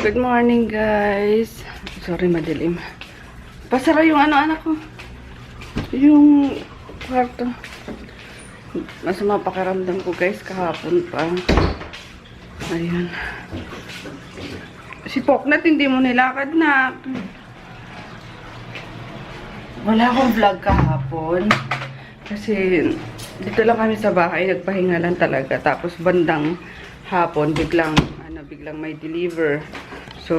Good morning, guys. Sorry, madilim. Pasara yung anak ko. Yung kwarto. Masama pakiramdam ko, guys, kahapon pa. Ayun. Si Poknat, hindi mo nilakad na. Wala akong vlog kahapon. Kasi dito lang kami sa bahay, nagpahinga lang talaga. Tapos bandang hapon, biglang may deliver. So,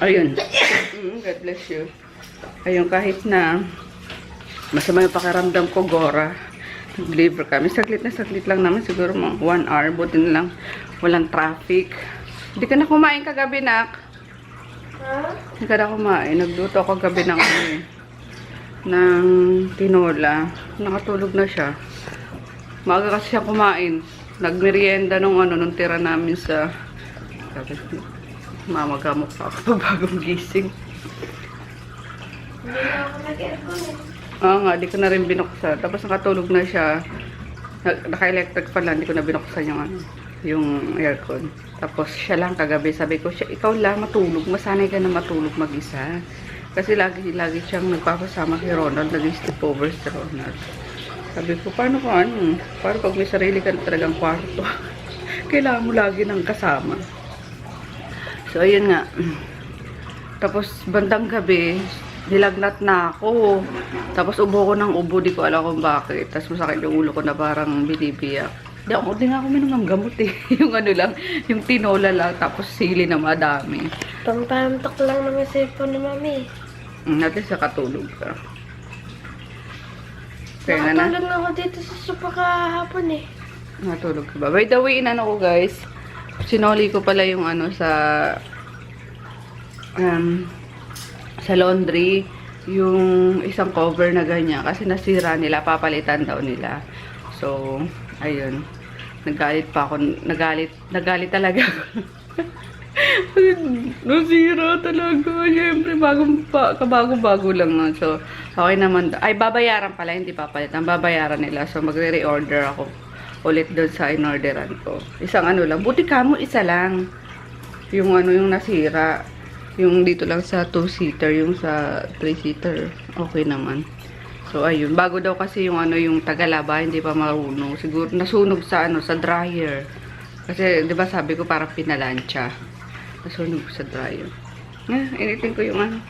ayun. God bless you. Ayun, kahit na masama yung pakiramdam ko, Gora, nag-deliver kami. Saglit lang naman. Siguro mga 1 hour. Buti na lang walang traffic. Hindi ka na kumain kagabi, nak? Hindi ka na kumain. Nagluto ako kagabi ng tinola. Nakatulog na siya. Maaga kasi siya kumain. Nagmerienda nung tira namin sa mamagamot pa ako bagong gising. Hindi na ako nag-aircon eh. Oo nga, di ko na rin binuksan. Tapos nakatulog na siya. Naka-electric pa lang, di ko na binuksan yung aircon. Tapos siya lang kagabi, sabi ko, ikaw lang matulog. Masanay ka na matulog mag-isa. Kasi lagi siyang nagpapasama kay Ronald. Nag-sleepover si Ronald. Sabi ko, paano pag may sarili ka na talagang kwarto? Kailangan mo lagi ng kasama. So, ayun nga. Tapos, bandang gabi, nilagnat na ako. Tapos, ubo ko ng ubo. Di ko alam kung bakit. Tapos, masakit yung ulo ko na parang binibiyak. Di nga ako minum ng gamot eh. Yung yung tinola lang. Tapos, sili na madami. Pamparamtok lang naman sa cellphone ni Mami. At least, nakatulog ka. Kaya na. Nakatulog na ako dito sa sopa kahapon eh. Natulog ka ba? By the way, ko guys, sinoli ko pala yung sa laundry, yung isang cover na ganyan. Kasi nasira nila, papalitan daw nila. So, ayun. Nagalit pa ako. Nagalit talaga ako. Nasira talaga. Siyempre, kabago-bago lang na. So, okay naman. Ay, babayaran pala. Hindi papalitan. Babayaran nila. So, magre-reorder ako ulit doon sa in-orderan ko. Isang lang. Buti ka mo, isa lang. Yung yung nasira. Yung dito lang sa 2-seater. Yung sa 3-seater. Okay naman. So, ayun. Bago daw kasi yung yung tagalaba, hindi pa marunong. Siguro nasunog sa sa dryer. Kasi, di ba sabi ko parang pinalansya. Nasunog sa dryer. Initin ko yung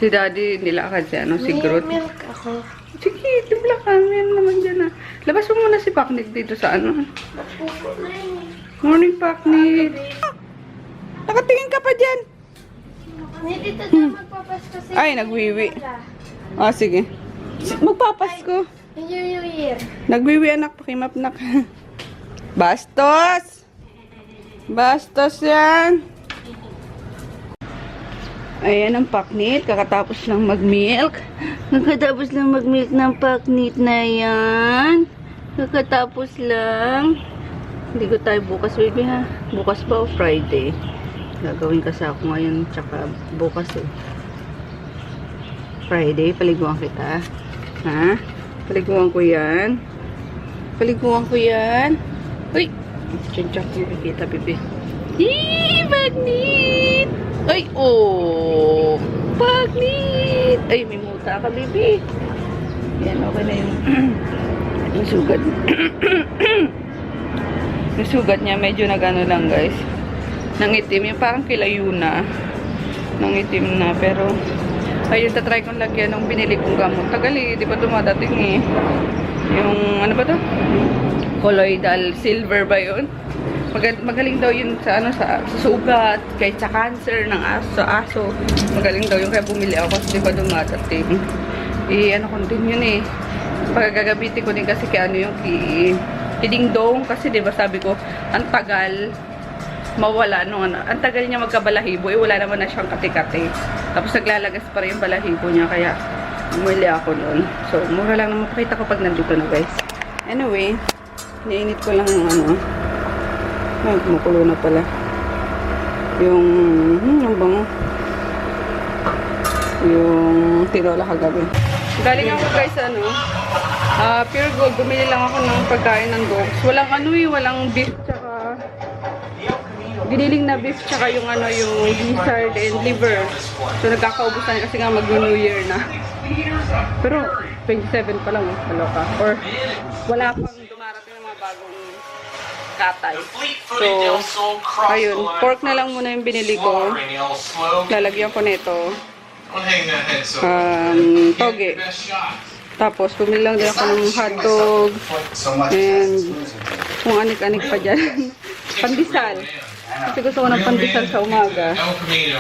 Si daddy nilakad si Groot. May milk ako. Sige, tibla ka. Meron naman dyan Labas mo muna si Paknit dito sa Napupo na eh. Morning, Paknit. Nakatingin ka pa dyan. Hindi dito na magpapasko sa Ay, nagwiwi. Sige. Magpapasko. New Year. Nagwiwi anak, pakimap nak. Bastos! Bastos yan. Ayan ang Paknit. Kakatapos lang mag-milk. Kakatapos lang mag-milk ng Paknit na yan. Kakatapos lang. Hindi ko tayo bukas, baby ha. Bukas ba o Friday? Gagawin kasi ako ngayon. Tsaka bukas Friday. Paliguan kita. Ha? Paliguan ko yan. Paliguan ko yan. Uy! Tiyang-tiyang ko nakikita, baby. Yee! Paknit! Ay, oh! Paknit! Ay, may muta ka, baby. Yan, okay na yung sugat. Yung sugat niya, medyo nagano lang, guys. Nangitim. Yung parang kilayo na. Nangitim na, pero ayun, tatry kong lagyan ng binili kong gamot. Tagal di ba dumadating eh. Yung, ba to? Colloidal silver ba yun? Magaling daw yun sa sa sugat, kahit sa cancer ng aso. Magaling daw yun, kaya bumili ako kasi di ba dumadating. Ko din yun eh. Pagkagabiti ko din kasi kaya yung kidingdong kasi di ba sabi ko, ang tagal mawala nung ang tagal niya magkabalahibo, wala naman na siyang kati-kati. Tapos naglalagas pa rin yung balahibo niya, kaya bumili ako noon. So, mura lang naman makita ko pag nandito na, guys. Anyway, niinit ko lang yung ay, kumukulo na pala. Yung, ang bango. Yung tinola kagabi. Galing ako guys, Pure Gold. Bumili lang ako ng pagkain ng dogs. Walang walang beef, tsaka giniling na beef tsaka yung ano, yung gizzard and liver. So nagkakaubusan kasi nga mag-New Year na. Pero 27 pa lang, kaloka. Or wala pang dumarating ng mga bagong katay. So, ayun, pork na lang muna yung binili ko. Lalagyan ko nito. Toge. Tapos, bumili lang din ako ng hotdog. And, kung anik-anik pa dyan. Pandesal. Kasi gusto ko ng pandesal sa umaga.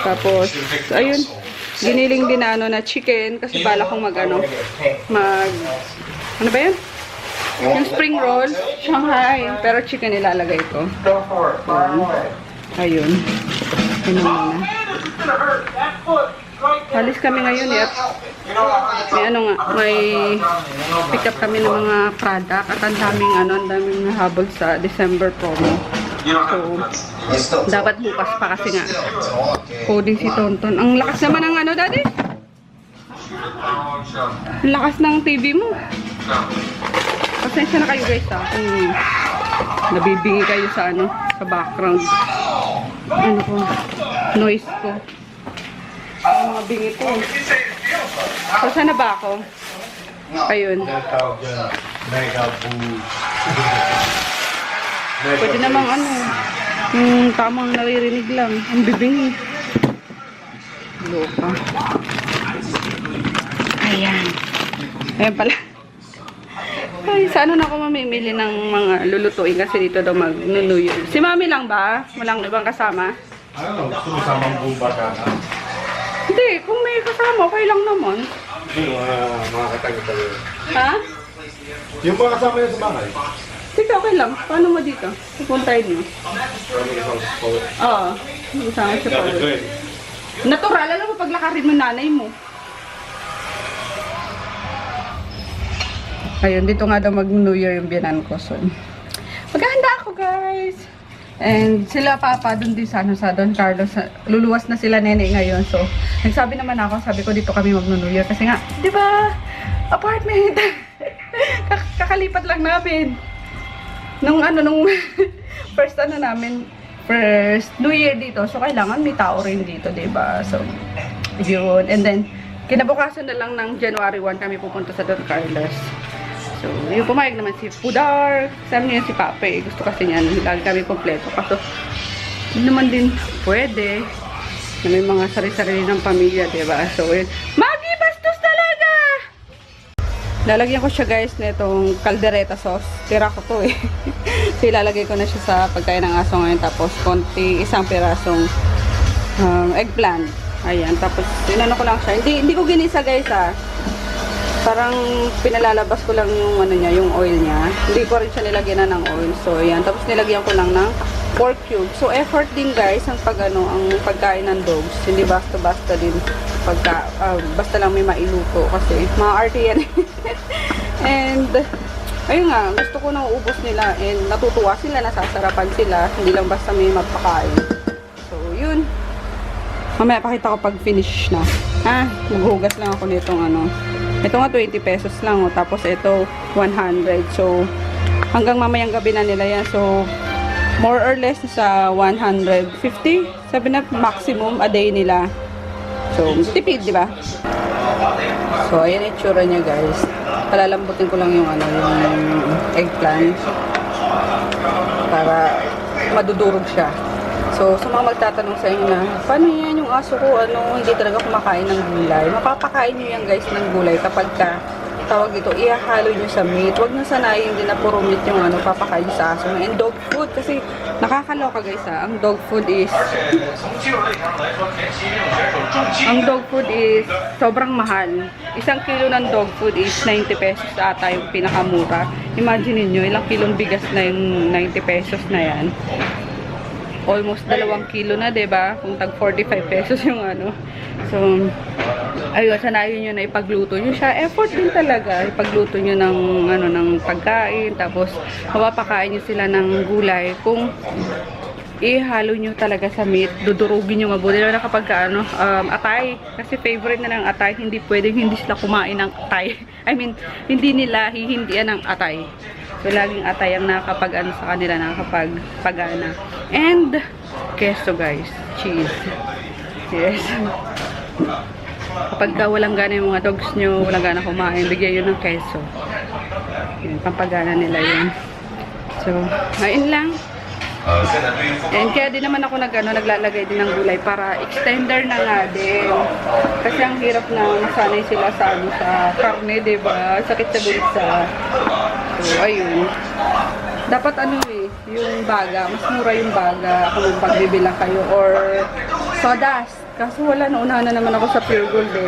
Tapos, ayun. Giniling din na, na chicken. Kasi bala kong ano ba yan? Yung spring roll, Shanghai. Pero chicken ilalagay ko. Ayun. Ayun muna. Halis kami ngayon eh. May ano nga, may pick up kami ng mga product at ang daming habol sa December promo. So, dapat bukas pa kasi nga coding si Tonton. Ang lakas naman ng ano, daddy? Ang lakas ng TV mo. Pasensya na kayo guys kung nabibingi kayo sa ano, sa background. Ano ko, noise ko. Ang mga bingi ko. So, saan na ba ako? Ayun. Pwede namang ano, yung tamang naririnig lang. Ang bibingi. Loka. Ayan. Ayan pala. Ay, sa ano na ako mamimili ng mga lulutuin kasi dito daw mag-New Year. Si Mami lang ba? Walang ibang kasama? Ano, gusto mo samang bumba ka na? Hindi, kung may kasama, okay lang naman. Yung mga katanggal. Ha? Yung mga kasama niya sa bahay? Sige, okay lang. Paano mo dito? Pupuntahin mo. Oo. Isama siya pa. Natural, alam mo paglakarin mo nanay mo. Ayun, dito nga daw mag-New Year yung biyanan ko. So, maghahanda ako, guys. And sila papa dun din sa Don Carlos. Luluwas na sila nene ngayon. So, nagsabi naman ako, sabi ko dito kami mag-New Year. Kasi nga, di ba, apartment. Kakalipat lang namin. Nung first New Year dito. So, kailangan may tao rin dito, di ba? So, yun. And then, kinabukasan na lang ng January 1 kami pupunta sa Don Carlos. So, yung pumayag naman si Pudar. Sabi niya si Papa eh. Gusto kasi niyan. Lagi kami kompleto. Kaso, hindi naman din pwede. Na may mga sarili-sarili ng pamilya, diba? So, yun. Magi, bastos talaga! Lalagyan ko siya guys nitong caldereta sauce. Tira ko to eh. So, ilalagay ko na siya sa pagkain ng aso ngayon. Tapos, isang pirasong eggplant. Ayan. Tapos, inano ko lang siya. Hindi ko ginisa guys ah. Parang pinalalabas ko lang yung ano niya, yung oil niya. Hindi ko rin siya nilagyan na ng oil. So, ayan. Tapos nilagyan ko lang ng pork cube. So, effort din guys ang ang pagkain ng dogs. Hindi basta-basta din basta lang may mailuto kasi maarte yan. And ayun nga, gusto ko na uubos nila and natutuwa sila, nasasarapan sila. Hindi lang basta may magpakain. So, yun. Mamaya pakita ko pag finish na. Ha? Maghugas lang ako nitong ano. Ito nga 20 pesos lang oh. Tapos ito 100. So hanggang mamayang gabi na nila yan. So more or less sa 150. Sabi na maximum a day nila. So tipid, di ba? So ayan yung itsura niya guys. Palalambutin ko lang yung ano, yung eggplant para madudurog siya. So, sa mga magtatanong sa inyo na, paano yan yung aso ko, hindi talaga kumakain ng gulay. Mapapakain nyo yan guys ng gulay kapag tawag dito, ihahalo nyo sa meat. Huwag nyo sanayin din na puro meat yung papakain sa aso. And dog food, kasi nakakaloka guys ang dog food is sobrang mahal. Isang kilo ng dog food is 90 pesos ata yung pinakamura. Imagine niyo ilang kilong bigas na yung 90 pesos na yan. Almost 2 kilo na, diba? Kung tag 45 pesos yung ano. So, ayun, sanayin nyo na ipagluto nyo siya. Effort din talaga. Ipagluto nyo ng pagkain. Tapos, mapapakain nyo sila ng gulay. Kung ihalo nyo talaga sa meat, dudurugin nyo mabuti. Lalo na kapag atay. Kasi favorite na ng atay. Hindi pwedeng hindi sila kumain ng atay. I mean, hindi nila hihindian ng atay. So, laging atay ang nakakapag-ano sa kanila, nakakapag-pagana. And, queso guys. Cheese. Yes. Kapag walang gana yung mga dogs nyo, walang gana kumain, bigyan yun ng queso. Yun, pampagana nila yun. So, ngayon lang. And kaya din naman ako naglalagay din ng gulay para extender na nga din. Kasi ang hirap na nasanay sila sa karne, diba? Sakit sa bulsa. So, ayun. Dapat yung baga. Mas mura yung baga kung pagbibilang kayo. Or sawdust. Kaso wala, naunahan na naman ako sa Pure Gold eh.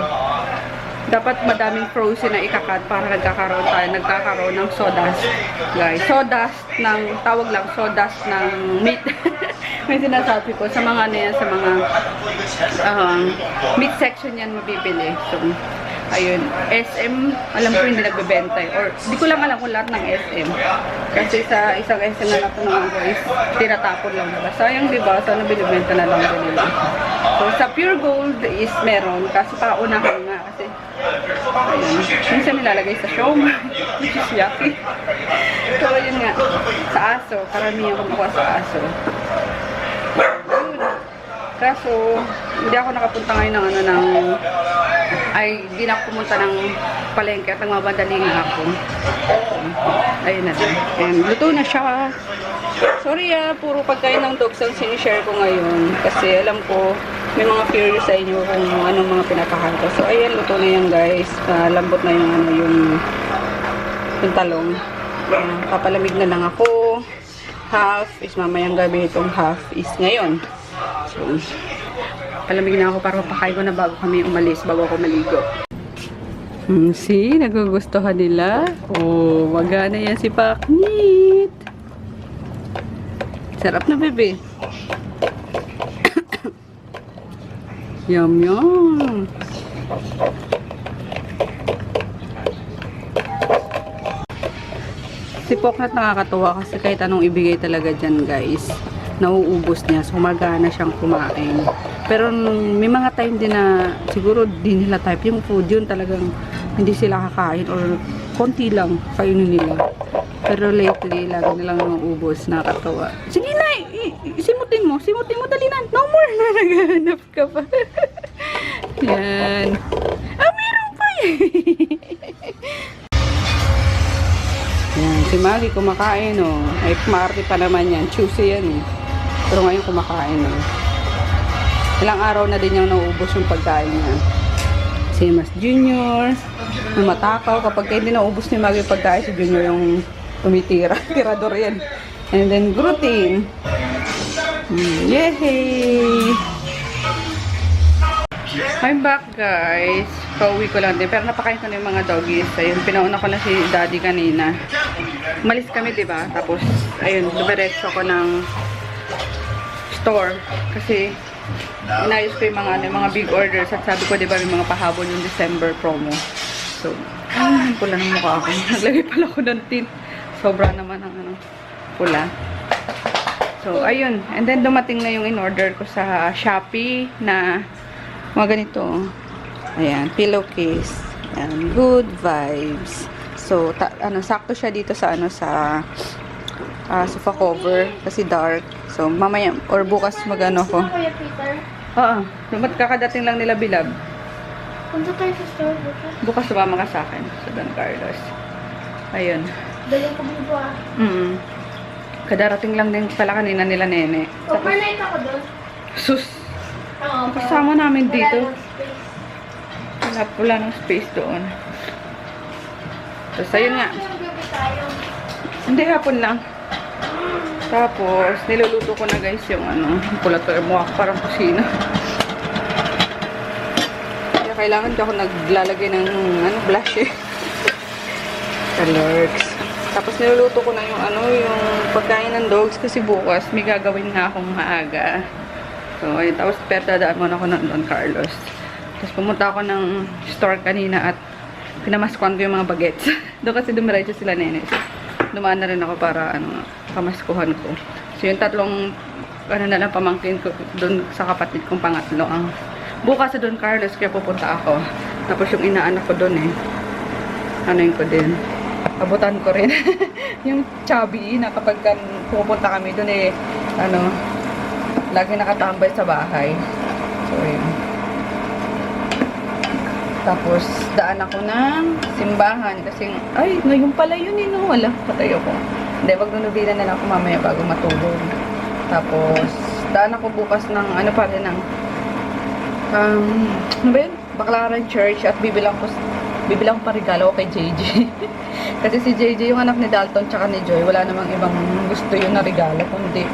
Dapat madaming frozen na ikakat para nagkakaroon ng sawdust. Guys, sawdust ng, tawag lang, sawdust ng meat. May sinasabi ko, sa mga sa mga meat section yan mabibili. So, ayun, SM, alam ko hindi nagbebenta eh. Or, di ko lang alam kung lahat ng SM. Kasi sa isang SM na napunuan ko is tinatapon lang nila. Sayang diba? Sana binibenta na lang din nila. So, sa Pure Gold is meron. Kasi paunahan nga. Kasi, ayun, minsan nilalagay sa siomai. Which is yucky. So, yun nga. Sa aso. Karamihan kumukuha sa aso. Ayun. Kaso, hindi ako nakapunta ngayon ng hindi na ako pumunta ng palengke at nagmabadaling ako. Ayun na din. And luto na siya. Sorry puro pagkain ng dogs ang sinishare ko ngayon. Kasi alam ko, may mga curious sa inyo kung anong mga pinapakain ko. So, ayan, luto na yan guys. Lambot na yung talong. Papalamig na lang ako. Half is mamayang gabi. Itong half is ngayon. So, palamig na ako para mapakain ko na bago kami umalis, bago ako maligo. See, nagugustuhan nila. Oh, magana yan si Paknit. Sarap na, bebe. Yum, yum. Si Poknat nakakatuwa kasi kahit anong ibigay talaga dyan, guys, nauubos niya. So, magana siyang kumain. Pero may mga time din na siguro di nila type yung food, yun talagang hindi sila kakain or konti lang kainin nila. Pero lately, lagi nilang nauubos, nakakatawa. Sige na, simutin mo, dali na. No more na, naghahanap ka pa. Yan. Meron pa Yan, si Maggie kumakain, oh. Ay, kumarte pa naman yan. Tuesday yan, eh. Pero ngayon kumakain, oh. Ilang araw na din yung nauubos yung pagkain niya. Si Mas Junior, matakaw. Kapag hindi naubos ni Maggie yung pagkain, si Junior yung tumitira. Tirador yan. And then, gluten. Yay! I'm back, guys. Pauwi ko lang din. Pero napakain ko na yung mga doggies. Ayun, pinauna ko na si Daddy kanina. Umalis kami, diba? Tapos, ayun, dumiretso ko ng store. Kasi, inayos ko yung mga big orders. At sabi ko, diba, may mga pahabol yung December promo. So, pula ng mukha ako. Naglagay pala ko ng tint. Sobra naman ang pula. So, ayun. And then, dumating na yung in-order ko sa Shopee na mga ganito. Ayan, pillowcase. Ayan, good vibes. So, sakto siya dito sa, sofa cover. Kasi dark. So, mamaya, or bukas magano ko. Kuya Peter? Oo. Kakadating lang nila Bilab. Punta tayo sa store bukas. Bukas sumama ka sa akin. Sa Don Carlos. Ayun. Daling ko bubo Kadarating lang din pala kanina nila Nene. Overnight ako doon. Sus! Oo. Kasama namin dito. Wala ng space. Wala ng space doon. Tapos ayun nga. Gabi tayo. Hindi, hapon lang. Tapos, niluluto ko na guys yung pulator mo parang kusina. Kaya kailangan ko naglalagay ng blush eh. Colors. Tapos niluluto ko na yung pagkain ng dogs kasi bukas may gagawin nga akong maaga. So, ayun. Tapos, pero dadaan muna ako ng Don Carlos. Tapos, pumunta ako ng store kanina at pinamaskuhan ko yung mga bagets. Doon kasi dumiretso sila Nene. So, dumaan na rin ako para, pamaskuhan ko. So, yung tatlong, na lang pamangkin ko doon sa kapatid kong pangatlo. Bukas sa Don Carlos, kaya pupunta ako. Tapos, yung inaanak ko doon yun ko din. Abutan ko rin. Yung chubby na kapag pumupunta kami doon lagi nakatambay sa bahay. So, yun. Tapos, daan ako ng simbahan. Kasi, ay, ngayon pala yun eh, no? Wala, patay ako. Hindi, magdunubina na lang ako mamaya bago matulog. Tapos, daan ako bukas ng, ano pa rin, ng, ano ba yun? Baclaran Church at bibilang pa regalo kay JJ. Kasi si JJ yung anak ni Dalton tsaka ni Joy, wala namang ibang gusto yun na regalo, kundi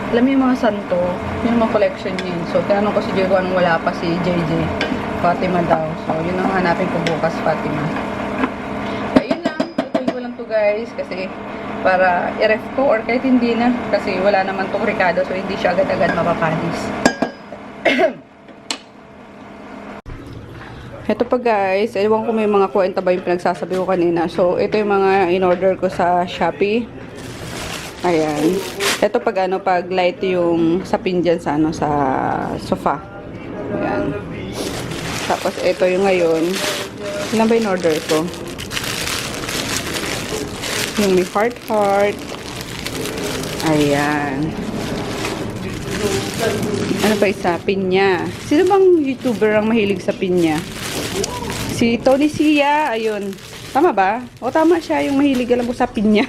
alam mo yung mga santo, yung mga collection niya. So, tinanong ko si Joy kung anong wala pa si JJ. Fatima daw. So, yun ang hanapin ko bukas, Fatima. Ayun lang. Tutuloy ko lang to guys. Kasi, para i-ref ko or kahit hindi na. Kasi wala naman tong Ricardo. So, hindi siya agad-agad mapapanis. Ito pa guys. Ewan ko may mga kwenta ba yung pinagsasabi ko kanina. So, ito yung mga in-order ko sa Shopee. Ayan. Ito pag ano, pag light yung sapin dyan sa ano, sa sofa. Ayan. Tapos, ito yung ngayon. Ilan ba yung order ko? Yung may heart. Ayan. Ano pa isa? Pinya. Sino bang YouTuber ang mahilig sa pinya? Si Tony Sia. Ayun. Tama ba? O tama siya yung mahilig alam ko sa pinya.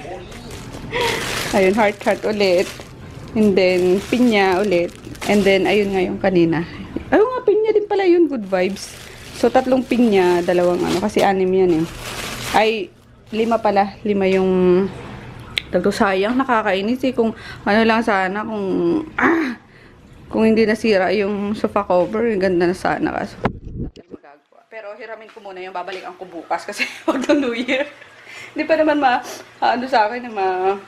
Ayun, heart ulit. And then, pinya ulit. And then, ayun nga yung kanina. Ayun nga, pinya din pala yun. Good vibes. So, 3 pinya, 2 ano. Kasi 6 yan eh. Ay, 5 pala. 5 yung... Dagdo sayang, nakakainis eh. Kung ano lang sana, kung hindi nasira yung sofa cover, ganda na sana. Kaso, pero hiramin ko muna yung babalikan ko bukas kasi wag ng New Year. Hindi pa naman ano sa akin na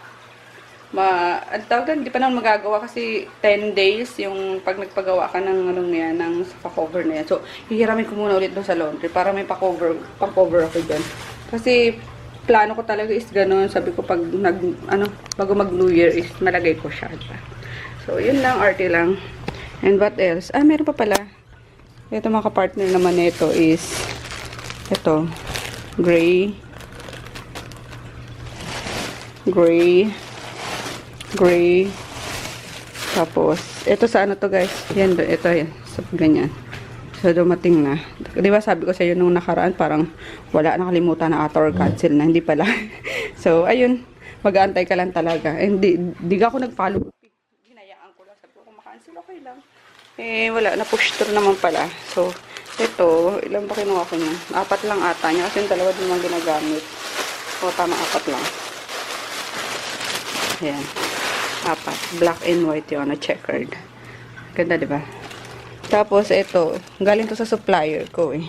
ang tawag, hindi pa naman magagawa kasi 10 days yung pag nagpagawa ka ng anong yan, ng sofa cover na yan. So, hihiramin ko muna ulit doon sa laundry para may pa-cover ako dyan. Kasi, plano ko talaga is ganun. Sabi ko pag bago mag New Year is malagay ko siya. So, yun lang, arte lang. And what else? Ah, meron pa pala. Ito mga ka-partner naman nito is ito. Gray. Tapos, ito sa ano to guys? Yan, ito yan. So, ganyan. So, dumating na. Di ba sabi ko sa iyo nung nakaraan, parang wala, nakalimutan na ata or cancel na. Hindi pala. So, ayun. Mag-aantay ka lang talaga. And di ako nag-follow. Hinayaan ko lang. Sabi ko, kung makancel, okay lang. Eh, wala. Na-push through naman pala. So, ito. Ilan ba kinuha ko niya? 4 lang ata niya. Kasi yung 2 din lang ginagamit. O, tama, 4 lang. Ayan. 4. Black and white yun. Checkered. Ganda, di ba? Tapos, ito. Galing to sa supplier ko eh.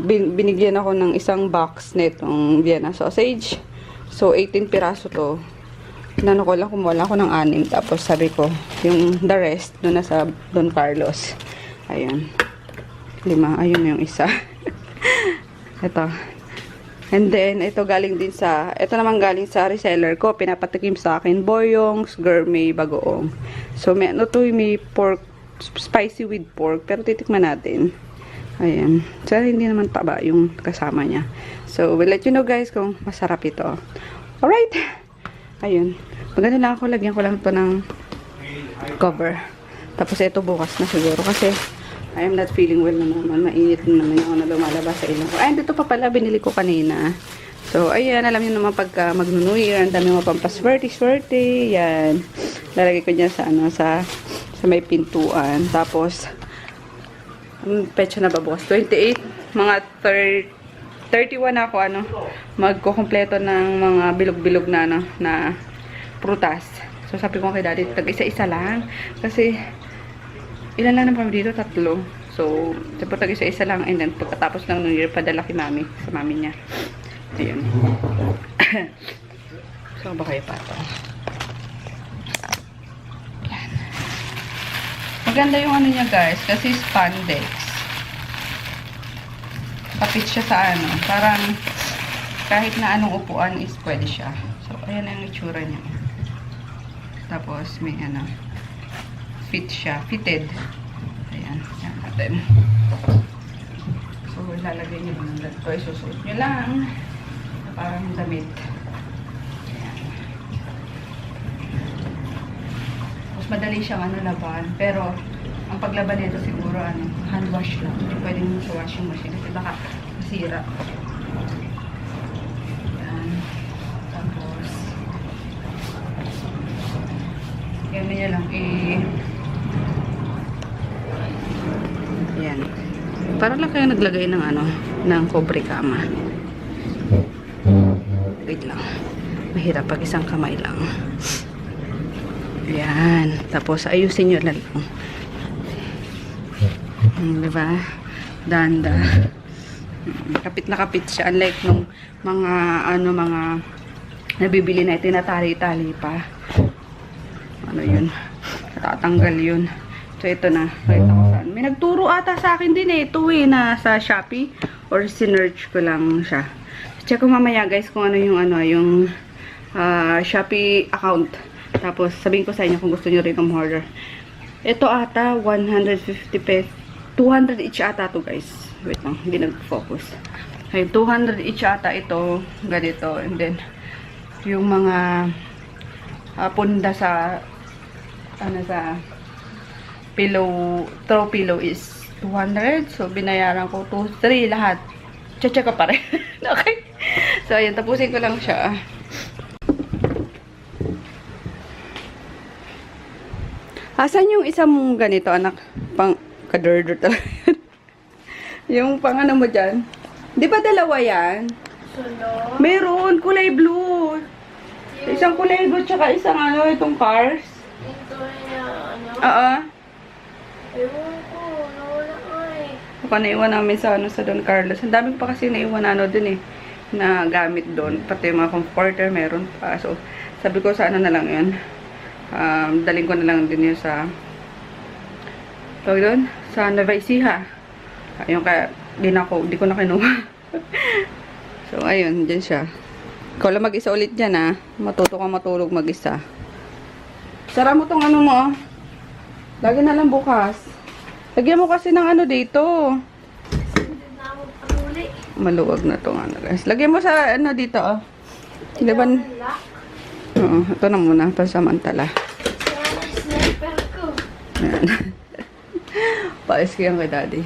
Binigyan ako ng isang box nitong Vienna sausage. So, 18 piraso to. Inano ko lang, kumuha ako ng 6. Tapos, sabi ko, yung the rest, doon na sa Don Carlos. Ayun. 5. Ayun yung isa. Ito. And then, ito naman galing sa reseller ko. Pinapatikim sa akin, Boyong's Gourmet Bagoong. So, may pork, spicy with pork. Pero titikman natin. Ayan. So, hindi naman taba yung kasama niya. So, we'll let you know guys kung masarap ito. Alright. Ayun. Maganda lang ako. Lagyan ko lang ito ng cover. Tapos, ito bukas na siguro. Kasi, I am not feeling well na naman. Mainit na naman yung lumalabas sa ilong ko. Ay, dito pa pala. Binili ko kanina. So, ayan. Alam niyo naman pagka mag-New Year, ang dami mo pang pa-swerte. Yan. Lalagay ko niya sa sa may pintuan. Tapos, petsa na ba bukas? 28. Mga 31 na ako, magkukumpleto ng mga bilog-bilog na prutas. So, sabi ko kay daddy, tag-isa-isa lang. Kasi, ilan lang naman dito? 3. So, sabi tag-isa-isa lang. And then, pagkatapos ng New Year, padala kay mami. Sa mami niya. Ayan. So, ba kayo pa ito? Ayan. Maganda yung niya guys. Kasi spandex. Kapit siya sa parang kahit na anong upuan is pwede siya. So, ayan na yung itsura niya. Tapos, may fit siya. Fitted. Ayan. Ayan natin. So, ilalagay niyo lang ito. Isusuot niyo lang. Parang damit. Ayan. Tapos, madali siyang ano laban. Pero, ang paglaban nito siguro, hand wash lang. Hindi pwedeng sa washing machine kasi baka masira. Yan. Tapos, ganyan nyo lang yan. Para lang kayo naglagay ng ng cobre kama. Wait lang. Mahirap pag isang kamay lang. Yan. Tapos, ayusin nyo na lang. Diba? Danda. Kapit na kapit siya. Unlike nung mga, mga nabibili na tinatali-tali pa. Ano yun? Tatanggal yun. So, ito na. Pakita ko saan. May nagturo ata sa akin din ito na sa Shopee. Or sinearch ko lang siya. Check ko mamaya guys kung ano yung Shopee account. Tapos, sabihin ko sa inyo kung gusto nyo rin umorder. Ito ata, 150 pesos. 200 each ata to guys. Wait lang, hindi nag-focus. Okay, 200 each ata ito. Ganito. And then, yung mga punda sa sa pillow, throw pillow is 200. So, binayaran ko 2, 3 lahat. Check ko pa rin. Okay? So, ayan. Tapusin ko lang siya. Asan yung isang ganito, anak? Pang kadurdur talaga. Yung pang mo dyan. Di ba dalawa yan? Sulo. Meron. Kulay blue. Isang kulay blue, tsaka isang itong cars. Ito na, Oo. Ewan ko, nawala ay. Baka naiwan namin sa sa Don Carlos. Ang dami pa kasi naiwan dun na gamit doon. Pati yung mga comforter meron pa. So, sabi ko sa na lang yun. Daling ko na lang din yun sa tawag doon? Sa Nueva Ecija. Ayun kaya, di ko na kinuha. So, ayun, dyan siya. Ikaw lang mag-isa ulit dyan Matuto kang matulog mag-isa. Sara mo tong mo. Lagi na lang bukas. Lagyan mo kasi ng dito. Hindi na ako panuli. Maluwag na tong guys. Lagyan mo sa dito Diban? Lock. Oo, ito na muna. Pansamantala. Sana sniper ko. Ayan. Paes ko yan kay daddy.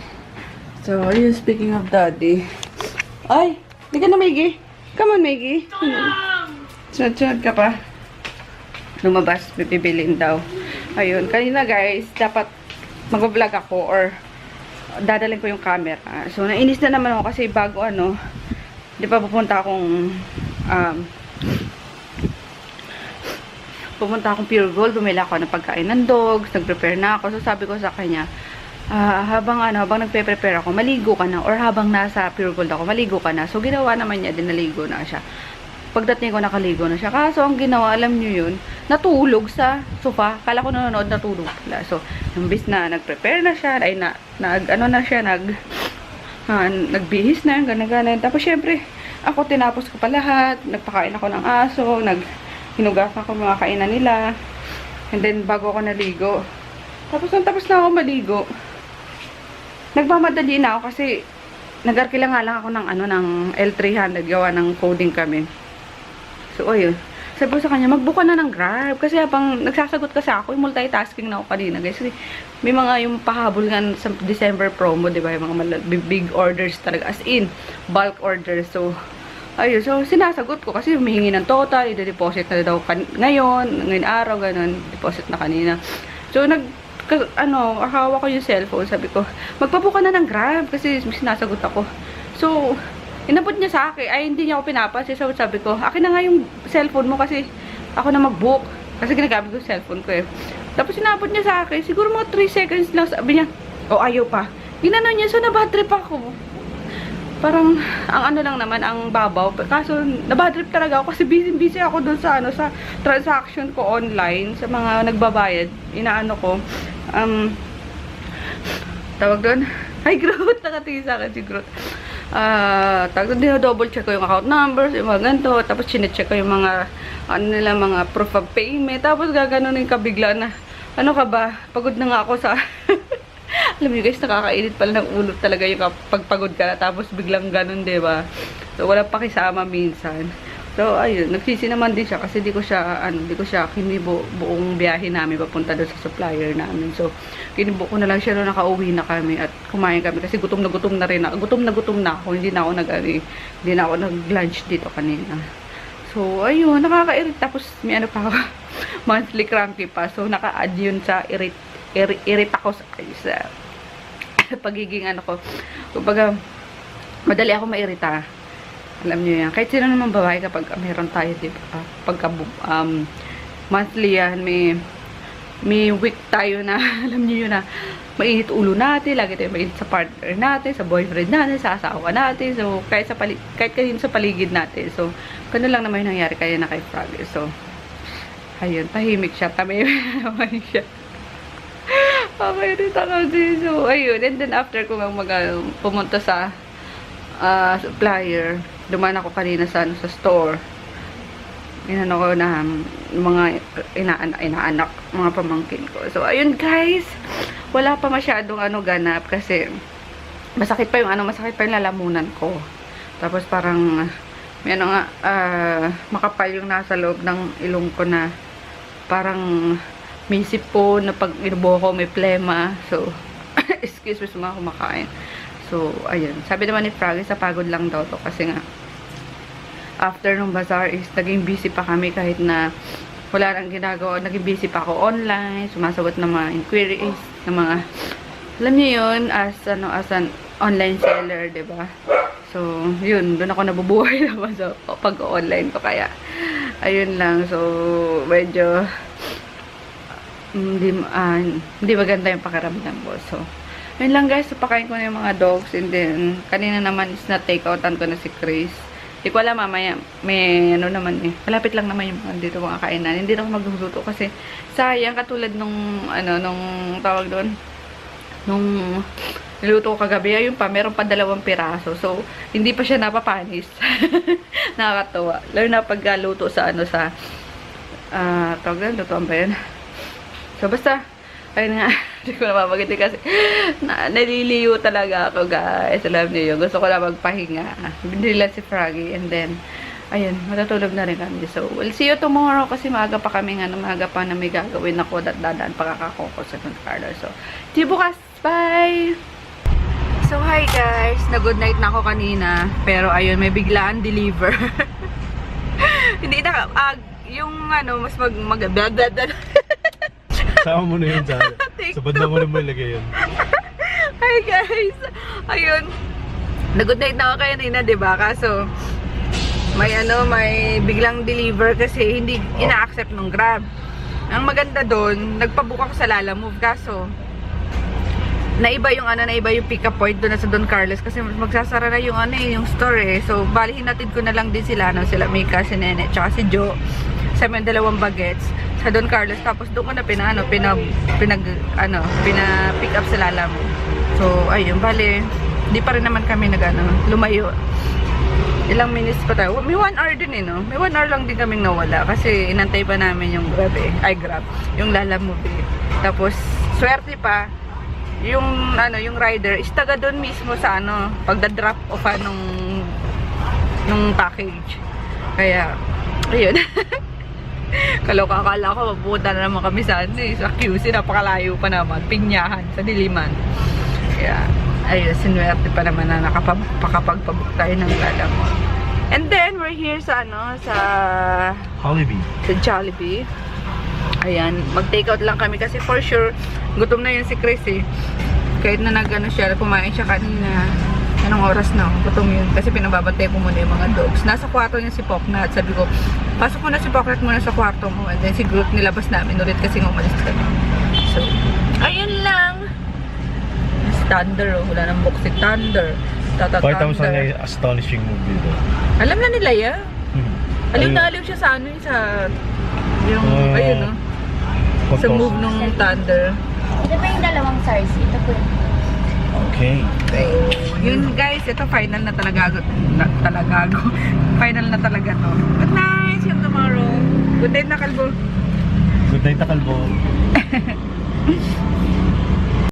So, ayun, speaking of daddy. Ay! Di ka na, Maggie. Come on, Maggie. Sunod-sunod ka pa. Lumabas, pipibilin daw. Ayun, kanina guys, dapat mag-vlog ako or dadalhin ko yung camera. So, nainis na naman ako kasi bago di ba pupunta akong Pure Gold, bumili ako ng pagkain ng dogs, nag-prepare na ako. So, sabi ko sa kanya, habang nagpe-prepare ako, maligo ka na. Or habang nasa Pure Gold ako, maligo ka na. So, ginawa naman niya din, naligo na siya. Pagdating ko, nakaligo na siya. Kaso, ang ginawa, alam niyo yun, natulog sa sofa. Kala ko nanonood, natulog pala. So, imbis na nag-prepare na siya, ay nagbihis na, gana-gana. Tapos, syempre, ako tinapos ko pa lahat. Nagpakain ako ng aso, hinugasan ko mga kainan nila. And then, bago ako naligo. Tapos na ako maligo. Nagmamadali na ako kasi nag-arkila nga lang ako ng L300. Gawa ng coding kami. So, ayun. Sabi ko sa kanya, magbuka na ng Grab. Kasi habang nagsasagot kasi ako, multitasking na ako kanina, guys. Kasi may mga yung pahabol nga sa December promo, di ba? Yung mga big orders talaga. As in, bulk orders. So, ayun. So, sinasagot ko kasi humihingi ng total. I-deposit na daw ngayon araw, ganun. Deposit na kanina. So, akawa ko yung cellphone. Sabi ko, magpabuka na ng Grab. Kasi sinasagot ako. So, inabot niya sa akin. Ay, hindi niya ako pinapansin. So, sabi ko, akin na nga yung cellphone mo kasi ako na mag-book. Kasi ginagamit ko yung cellphone ko Tapos, inabot niya sa akin. Siguro mga 3 seconds lang. Sabi niya, ayaw pa. Ginano niya. So, nabadrip ako. Parang, ang lang naman, ang babaw. Kaso, nabadrip talaga ako kasi busy ako dun sa, sa transaction ko online. Sa mga nagbabayad. Inaano ko. Tawag doon. Hi, Groot. Nakatingin sa akin si Groot. Double check ko yung account numbers, yung mga ganito. Tapos, chinecheck ko yung mga, mga proof of payment. Tapos, gaganunin ka bigla na, ka ba? Pagod na nga ako sa, alam niyo guys, nakakainit pala ng ulo talaga yung pagpagod ka na. Tapos, biglang ganun, diba? So, walang pakisama minsan. So, ayun, nagsisi naman din siya kasi di ko siya kinibo buong biyahe namin papunta doon sa supplier namin. So, kinibo ko na lang siya nung nakauwi na kami at kumain kami kasi gutom na rin ako. Gutom na ako, hindi na ako nag-lunch dito kanina. So, ayun, nakaka-irrit. Tapos, may ano pa ako, monthly cranky pa. So, naka-add yun sa irrit ako sa pagiging ano ko. Kumbaga, madali ako mairita. Alam niyo yan. Kahit sino naman babae kapag meron tayo, di ba? Pagka monthly yan, may week tayo na, alam niyo yun na, mainit ulo natin, lagi tayo mainit sa partner natin, sa boyfriend natin, sa asawa natin. So, kahit kanino sa paligid natin. So, ganun lang naman yung nangyari kaya na kay Froggy. So, ayun, tahimik siya. Tamimik naman siya. Okay, dito kasi. So, ayun. And then, after ko pumunta sa supplier, dumaan ako kanina sa store. Inano ko na mga inaanak, mga pamangkin ko. So, ayun guys. Wala pa masyadong ganap kasi masakit pa yung lalamunan ko. Tapos parang may makapal yung nasa loob ng ilong ko na parang may sipon na pag inubo ko may plema. So, excuse me sa mga kumakain. So, ayun. Sabi naman ni Froggy, sa pagod lang daw to kasi nga after nung bazaar is naging busy pa kami kahit na wala nang ginagawa. Naging busy pa ako online, sumasagot ng mga inquiries, ng mga, alam niyo yun, as an online seller, diba? So, yun, doon ako nabubuhay naman sa pag-online ko. Kaya, ayun lang. So, medyo hindi maganda yung pakiramdam ko. So, yun lang guys, so, pakain ko na yung mga dogs and then, kanina naman is na-take-outan ko na si Chris. Di ko alam mamaya, may naman malapit lang naman yung mga dito mga kainan. Hindi na ako magluluto kasi sayang katulad nung tawag doon, nung niluto ko kagabi, ayun pa, meron pa 2 piraso. So, hindi pa siya napapanis. Nakakatawa. Lalo na pagluto sa tawag doon, lutoan ba yun? So, basta, ayun nga, hindi ko na mamagitin kasi naliliyo talaga ako guys. Alam niyo yun, gusto ko na magpahinga. Binila si Froggy and then, ayun, matutulog na rin kami. So, we'll see you tomorrow kasi maaga pa kami maaga pa na may gagawin ako at dadaan pagkakakoko sa Don Carlos. So, see you bukas. Bye! So, hi guys. Na-good night na ako kanina. Pero, ayun, may biglaan deliver. Hindi na, yung mas Sama mo na yun sa banda mo na mo ilagay yun. Hi guys! Ayun. Na-good night na ako kanina, diba? Kaso, may biglang deliver kasi hindi ina-accept nung Grab. Ang maganda doon, nagpabook ako sa Lalamove. Kaso, naiba yung pick-up point doon sa Don Carlos kasi magsasara na yung store eh. So, bali hinatid ko na lang din sila, sila Mika, si Nene, tsaka si Joe. Sa may 2 bagets sa Don Carlos, tapos doon ko na pick up sa Lalamove. So, ayun, bali, hindi pa rin naman kami lumayo. Ilang minutes pa tayo. May 1 hour din no? May 1 hour lang din kaming nawala kasi inantay pa namin yung Grab yung Lalamove eh. Tapos, swerte pa, yung rider is taga doon mismo sa pagda-drop off nung package. Kaya, ayun. Akala ko, mapupunta na naman kami sa QC, napakalayo pa naman, Pinyahan, sa Diliman. Kaya, ayun, sinuwerte pa naman na nakapagpabook tayo ng Lalamove. And then, we're here sa Jollibee. Sa Jollibee. Ayan, mag-take out lang kami kasi for sure, gutom na yun si Chris eh. Kahit na siya, kumain siya kanina. Anong oras na? Gutom yun. Kasi pinababantay ko muna yung mga dogs. Nasa kwarto niya si Poknat. Sabi ko, pasok mo na si Poknat muna sa kwarto mo. And then si Groot nilabas namin ulit kasi umalis kami. So, ayun lang. Si Thunder, wala nang book si Thunder. Pakita mo sa mga astonishing move dito. Alam na nila yan. Aliw na aliw siya sa ayun sa move nung Thunder. Ito pa yung 2 stars. Ito po. Okay. Yun guys, ito final na talaga. Final na talaga to. Good night, see you tomorrow. Good night na kalbo. Good night na kalbo.